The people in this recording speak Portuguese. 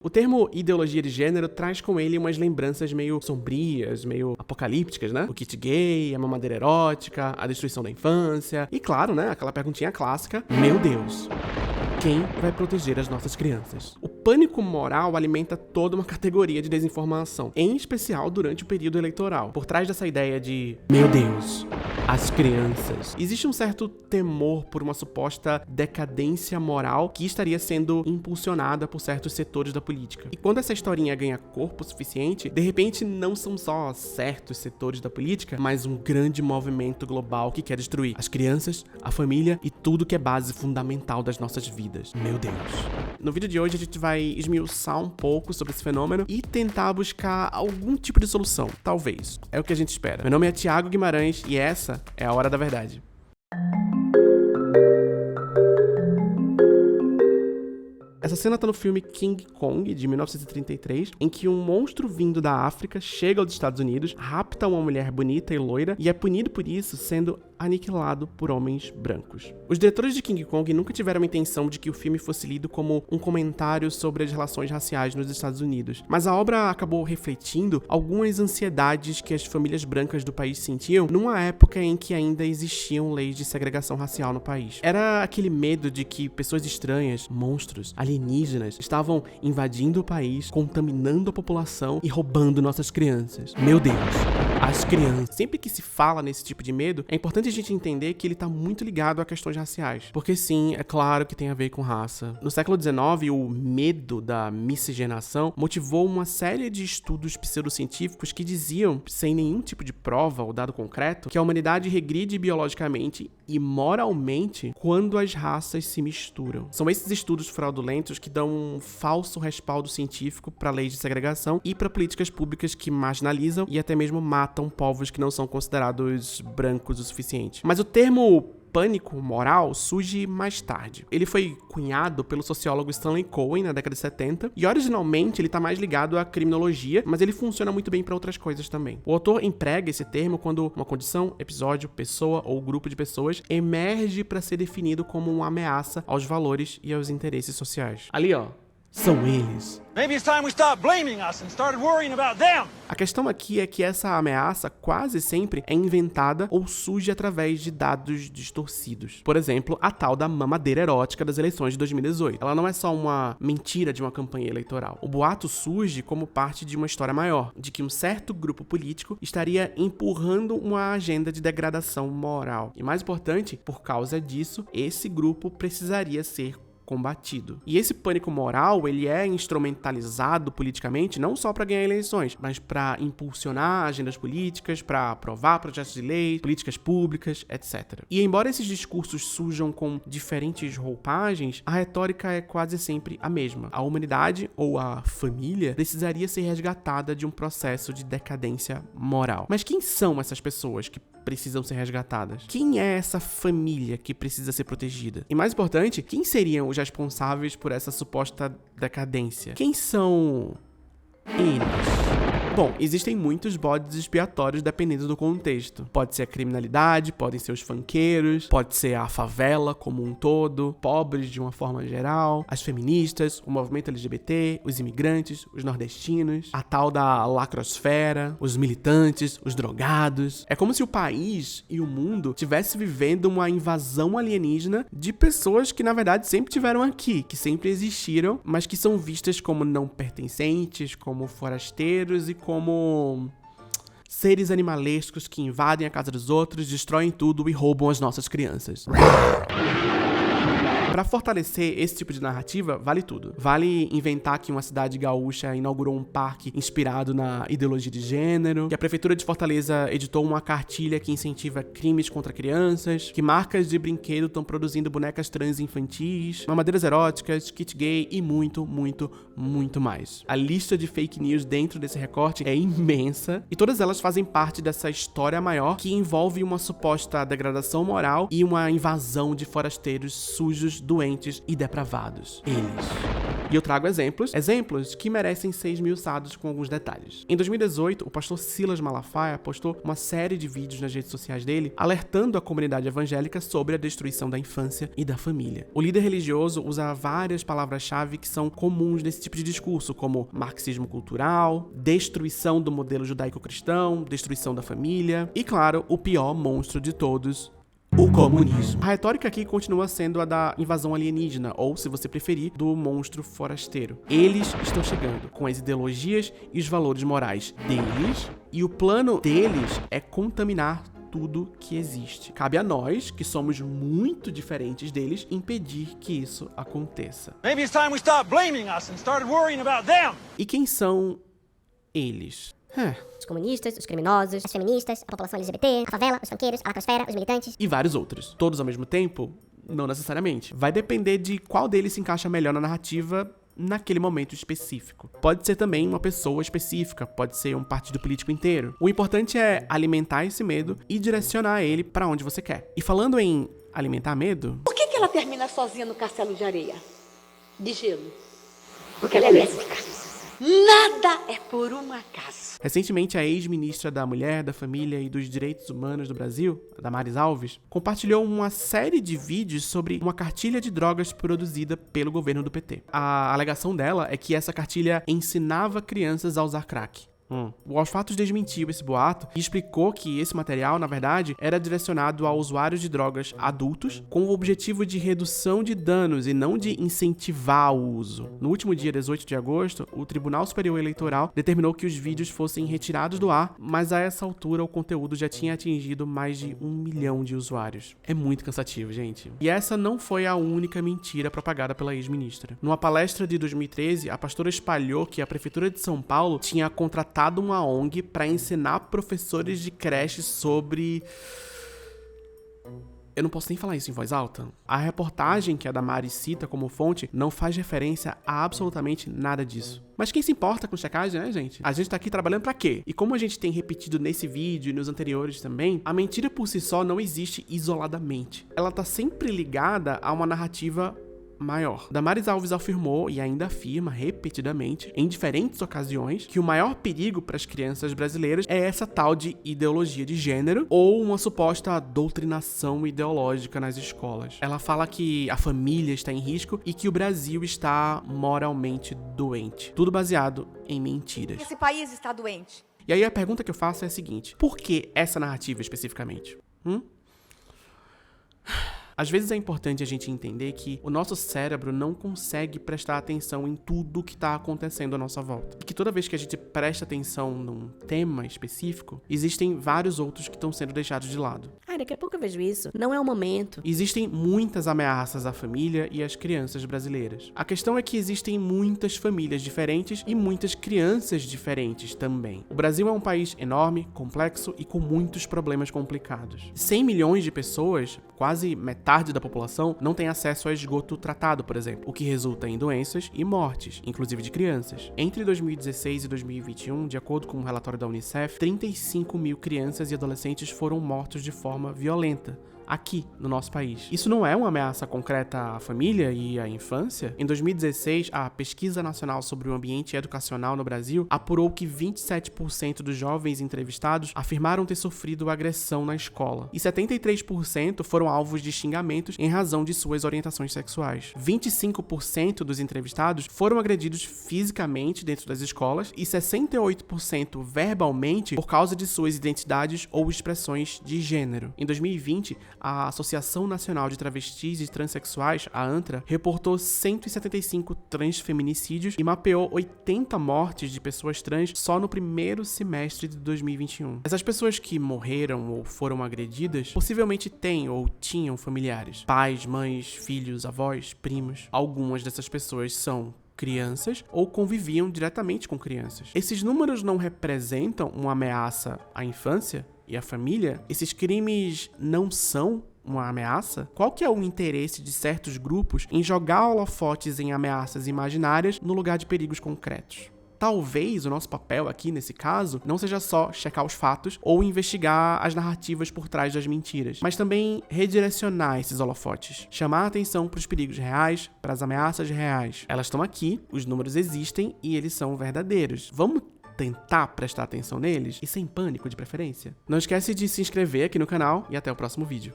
O termo ideologia de gênero traz com ele umas lembranças meio sombrias, meio apocalípticas, né? O kit gay, a mamadeira erótica, a destruição da infância e, claro, né, aquela perguntinha clássica, meu Deus, quem vai proteger as nossas crianças? O pânico moral alimenta toda uma categoria de desinformação, em especial durante o período eleitoral. Por trás dessa ideia de, meu Deus, as crianças, existe um certo temor por uma suposta decadência moral que estaria sendo impulsionada por certos setores da política. E quando essa historinha ganha corpo suficiente, de repente não são só certos setores da política, mas um grande movimento global que quer destruir as crianças, a família e tudo que é base fundamental das nossas vidas. Meu Deus. No vídeo de hoje a gente vai esmiuçar um pouco sobre esse fenômeno e tentar buscar algum tipo de solução, talvez. É o que a gente espera. Meu nome é Thiago Guimarães e essa é a Hora da Verdade. Essa cena tá no filme King Kong, de 1933, em que um monstro vindo da África chega aos Estados Unidos, rapta uma mulher bonita e loira e é punido por isso, sendo aniquilado por homens brancos. Os diretores de King Kong nunca tiveram a intenção de que o filme fosse lido como um comentário sobre as relações raciais nos Estados Unidos, mas a obra acabou refletindo algumas ansiedades que as famílias brancas do país sentiam numa época em que ainda existiam leis de segregação racial no país. Era aquele medo de que pessoas estranhas, monstros, alienígenas, estavam invadindo o país, contaminando a população e roubando nossas crianças. Meu Deus, as crianças. Sempre que se fala nesse tipo de medo, é importante a gente entender que ele tá muito ligado a questões raciais. Porque sim, é claro que tem a ver com raça. No século XIX, o medo da miscigenação motivou uma série de estudos pseudocientíficos que diziam, sem nenhum tipo de prova ou dado concreto, que a humanidade regride biologicamente e moralmente quando as raças se misturam. São esses estudos fraudulentos que dão um falso respaldo científico para leis de segregação e para políticas públicas que marginalizam e até mesmo matam povos que não são considerados brancos o suficiente. Mas o termo pânico moral surge mais tarde. Ele foi cunhado pelo sociólogo Stanley Cohen na década de 70 e originalmente ele está mais ligado à criminologia, mas ele funciona muito bem para outras coisas também. O autor emprega esse termo quando uma condição, episódio, pessoa ou grupo de pessoas emerge para ser definido como uma ameaça aos valores e aos interesses sociais. Ali, ó, são eles. Maybe it's time we stopped blaming us and started worrying about them. A questão aqui é que essa ameaça quase sempre é inventada ou surge através de dados distorcidos. Por exemplo, a tal da mamadeira erótica das eleições de 2018. Ela não é só uma mentira de uma campanha eleitoral. O boato surge como parte de uma história maior, de que um certo grupo político estaria empurrando uma agenda de degradação moral. E mais importante, por causa disso, esse grupo precisaria ser combatido. E esse pânico moral, ele é instrumentalizado politicamente não só para ganhar eleições, mas para impulsionar agendas políticas, para aprovar projetos de lei, políticas públicas, etc. E embora esses discursos surjam com diferentes roupagens, a retórica é quase sempre a mesma. A humanidade ou a família precisaria ser resgatada de um processo de decadência moral. Mas quem são essas pessoas que precisam ser resgatadas? Quem é essa família que precisa ser protegida? E mais importante, quem seriam os responsáveis por essa suposta decadência? Quem são eles? Bom, existem muitos bodes expiatórios dependendo do contexto. Pode ser a criminalidade, podem ser os funkeiros, pode ser a favela como um todo, pobres de uma forma geral, as feministas, o movimento LGBT, os imigrantes, os nordestinos, a tal da lacrosfera, os militantes, os drogados. É como se o país e o mundo estivesse vivendo uma invasão alienígena de pessoas que na verdade sempre tiveram aqui, que sempre existiram, mas que são vistas como não pertencentes, como forasteiros e como seres animalescos que invadem a casa dos outros, destroem tudo e roubam as nossas crianças. Para fortalecer esse tipo de narrativa, vale tudo. Vale inventar que uma cidade gaúcha inaugurou um parque inspirado na ideologia de gênero, que a prefeitura de Fortaleza editou uma cartilha que incentiva crimes contra crianças, que marcas de brinquedo estão produzindo bonecas trans infantis, mamadeiras eróticas, kit gay e muito, muito, muito mais. A lista de fake news dentro desse recorte é imensa e todas elas fazem parte dessa história maior que envolve uma suposta degradação moral e uma invasão de forasteiros sujos, doentes e depravados. Eles. E eu trago exemplos que merecem ser esmiuçados com alguns detalhes. Em 2018, o pastor Silas Malafaia postou uma série de vídeos nas redes sociais dele, alertando a comunidade evangélica sobre a destruição da infância e da família. O líder religioso usa várias palavras-chave que são comuns nesse tipo de discurso, como marxismo cultural, destruição do modelo judaico-cristão, destruição da família e, claro, o pior monstro de todos, o comunismo. A retórica aqui continua sendo a da invasão alienígena, ou, se você preferir, do monstro forasteiro. Eles estão chegando com as ideologias e os valores morais deles, e o plano deles é contaminar tudo que existe. Cabe a nós, que somos muito diferentes deles, impedir que isso aconteça. Maybe it's time we stopped blaming us and started worrying about them. E quem são eles? Os comunistas, os criminosos, as feministas, a população LGBT, a favela, os funkeiros, a lacrosfera, os militantes. E vários outros. Todos ao mesmo tempo? Não necessariamente. Vai depender de qual deles se encaixa melhor na narrativa naquele momento específico. Pode ser também uma pessoa específica, pode ser um partido político inteiro. O importante é alimentar esse medo e direcionar ele pra onde você quer. E falando em alimentar medo... Por que ela termina sozinha no castelo de areia? De gelo? Porque ela é lésbica. Nada é por um acaso. Recentemente, a ex-ministra da Mulher, da Família e dos Direitos Humanos do Brasil, Damares Alves, compartilhou uma série de vídeos sobre uma cartilha de drogas produzida pelo governo do PT. A alegação dela é que essa cartilha ensinava crianças a usar crack. O Aos Fatos desmentiu esse boato e explicou que esse material, na verdade, era direcionado a usuários de drogas adultos com o objetivo de redução de danos e não de incentivar o uso. No último dia 18 de agosto, o Tribunal Superior Eleitoral determinou que os vídeos fossem retirados do ar, mas a essa altura o conteúdo já tinha atingido mais de 1 milhão de usuários. É muito cansativo, gente. E essa não foi a única mentira propagada pela ex-ministra. Numa palestra de 2013, a pastora espalhou que a Prefeitura de São Paulo tinha contratado uma ONG para ensinar professores de creche sobre... Eu não posso nem falar isso em voz alta. A reportagem que a Damares cita como fonte não faz referência a absolutamente nada disso. Mas quem se importa com checagem, né, gente? A gente tá aqui trabalhando pra quê? E como a gente tem repetido nesse vídeo e nos anteriores também, a mentira por si só não existe isoladamente. Ela tá sempre ligada a uma narrativa maior. Damares Alves afirmou e ainda afirma repetidamente, em diferentes ocasiões, que o maior perigo para as crianças brasileiras é essa tal de ideologia de gênero ou uma suposta doutrinação ideológica nas escolas. Ela fala que a família está em risco e que o Brasil está moralmente doente. Tudo baseado em mentiras. Esse país está doente. E aí a pergunta que eu faço é a seguinte: por que essa narrativa especificamente? Às vezes é importante a gente entender que o nosso cérebro não consegue prestar atenção em tudo que está acontecendo à nossa volta. E que toda vez que a gente presta atenção num tema específico, existem vários outros que estão sendo deixados de lado. Daqui a pouco eu vejo isso. Não é o momento. Existem muitas ameaças à família e às crianças brasileiras. A questão é que existem muitas famílias diferentes e muitas crianças diferentes também. O Brasil é um país enorme, complexo e com muitos problemas complicados. 100 milhões de pessoas, quase metade da população, não tem acesso a esgoto tratado, por exemplo, o que resulta em doenças e mortes, inclusive de crianças. Entre 2016 e 2021, de acordo com um relatório da Unicef, 35 mil crianças e adolescentes foram mortos de forma violenta aqui no nosso país. Isso não é uma ameaça concreta à família e à infância? Em 2016, a Pesquisa Nacional sobre o Ambiente Educacional no Brasil apurou que 27% dos jovens entrevistados afirmaram ter sofrido agressão na escola e 73% foram alvos de xingamentos em razão de suas orientações sexuais. 25% dos entrevistados foram agredidos fisicamente dentro das escolas e 68% verbalmente por causa de suas identidades ou expressões de gênero. Em 2020, a Associação Nacional de Travestis e Transsexuais, a ANTRA, reportou 175 transfeminicídios e mapeou 80 mortes de pessoas trans só no primeiro semestre de 2021. Essas pessoas que morreram ou foram agredidas possivelmente têm ou tinham familiares, pais, mães, filhos, avós, primos. Algumas dessas pessoas são crianças ou conviviam diretamente com crianças. Esses números não representam uma ameaça à infância e à família? Esses crimes não são uma ameaça? Qual que é o interesse de certos grupos em jogar holofotes em ameaças imaginárias no lugar de perigos concretos? talvez o nosso papel aqui, nesse caso, não seja só checar os fatos ou investigar as narrativas por trás das mentiras, mas também redirecionar esses holofotes, chamar a atenção para os perigos reais, para as ameaças reais. Elas estão aqui, os números existem e eles são verdadeiros. Vamos tentar prestar atenção neles e sem pânico de preferência? Não esquece de se inscrever aqui no canal e até o próximo vídeo.